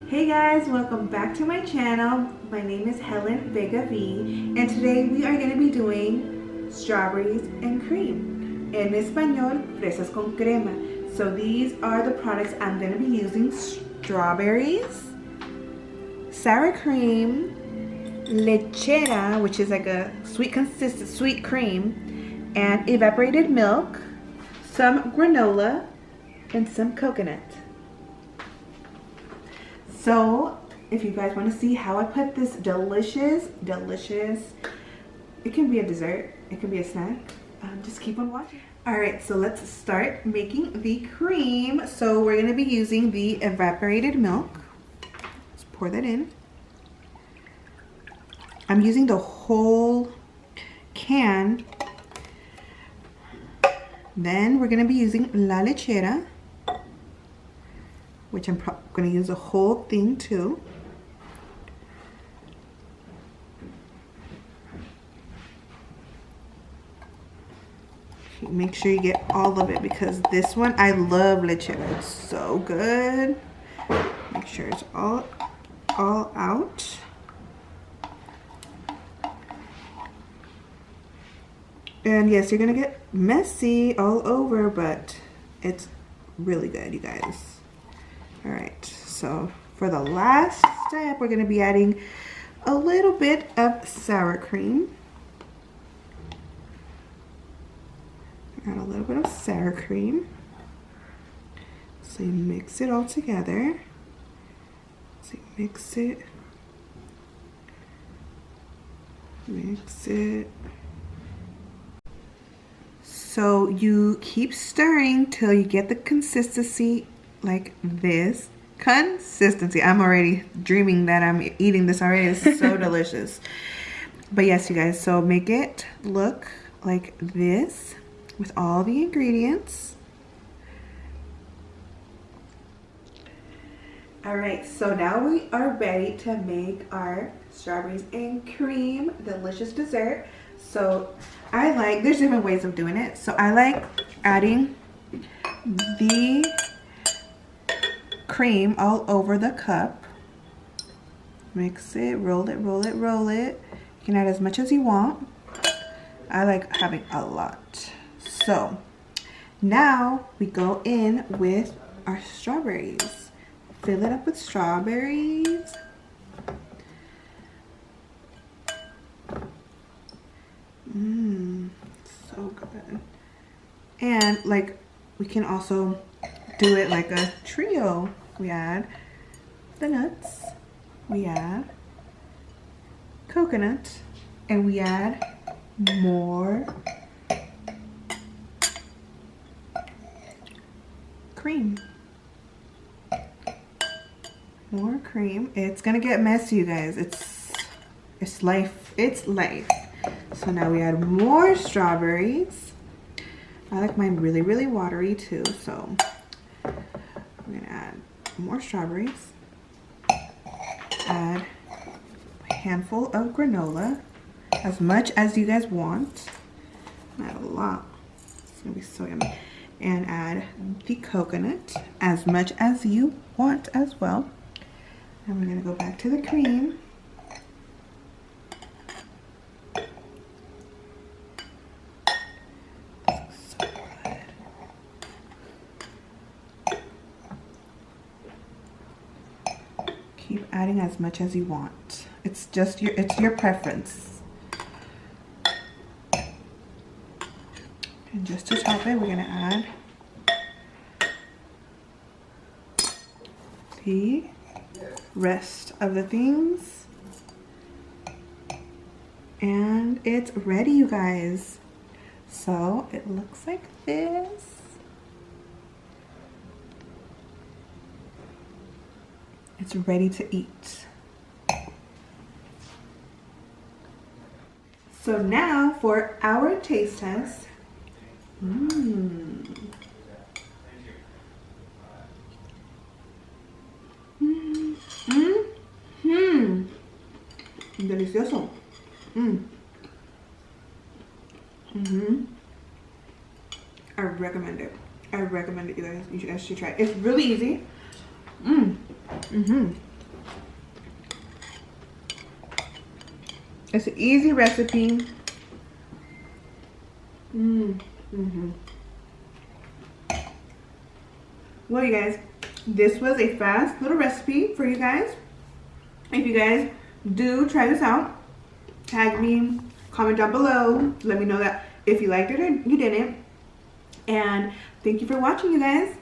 Hey guys, welcome back to my channel. My name is HELENVEGAV, and today we are going to be doing strawberries and cream. En español, fresas con crema. So these are the products I'm going to be using: strawberries, sour cream, lechera, which is like a sweet cream, and evaporated milk, some granola, and some coconut. So if you guys want to see how I put this delicious, it can be a dessert, it can be a snack, just keep on watching. Alright, so let's start making the cream. So we're going to be using the evaporated milk. Let's pour that in. I'm using the whole can. Then we're going to be using la lechera, which I'm going to use the whole thing too. Make sure you get all of it, because this one, I love lechera. It's so good. Make sure it's all out. And yes, you're gonna get messy all over, but it's really good, you guys. Alright, so for the last step, we're going to be adding a little bit of sour cream. Add a little bit of sour cream. So you mix it all together. So you mix it. So you keep stirring till you get the consistency like this. Consistency. I'm already dreaming that I'm eating this already. It's so delicious. But yes, you guys, so make it look like this with all the ingredients. Alright, so now we are ready to make our strawberries and cream delicious dessert. So there's different ways of doing it. So I like adding the cream all over the cup. Mix it, roll it. You can add as much as you want. I like having a lot. So now we go in with our strawberries. Fill it up with strawberries. So good. And like, we can also do it like a trio. We add the nuts, we add coconut, and we add more cream. More cream. It's gonna get messy, you guys. It's life. It's life. So now we add more strawberries. I like mine really, really watery too, so we're gonna add more strawberries. Add a handful of granola, as much as you guys want. Add a lot. It's gonna be so yummy. And add the coconut, as much as you want as well. And we're gonna go back to the cream. Keep adding as much as you want. It's your preference. And just to top it, we're gonna add the rest of the things. And it's ready, you guys. So it looks like this. It's ready to eat. So now for our taste test. Delicioso. I recommend it. I recommend it, you guys. You guys should try it. It's really easy. It's an easy recipe. Well, you guys, this was a fast little recipe for you guys. If you guys do try this out, tag me, comment down below, let me know that if you liked it or you didn't. And thank you for watching, you guys.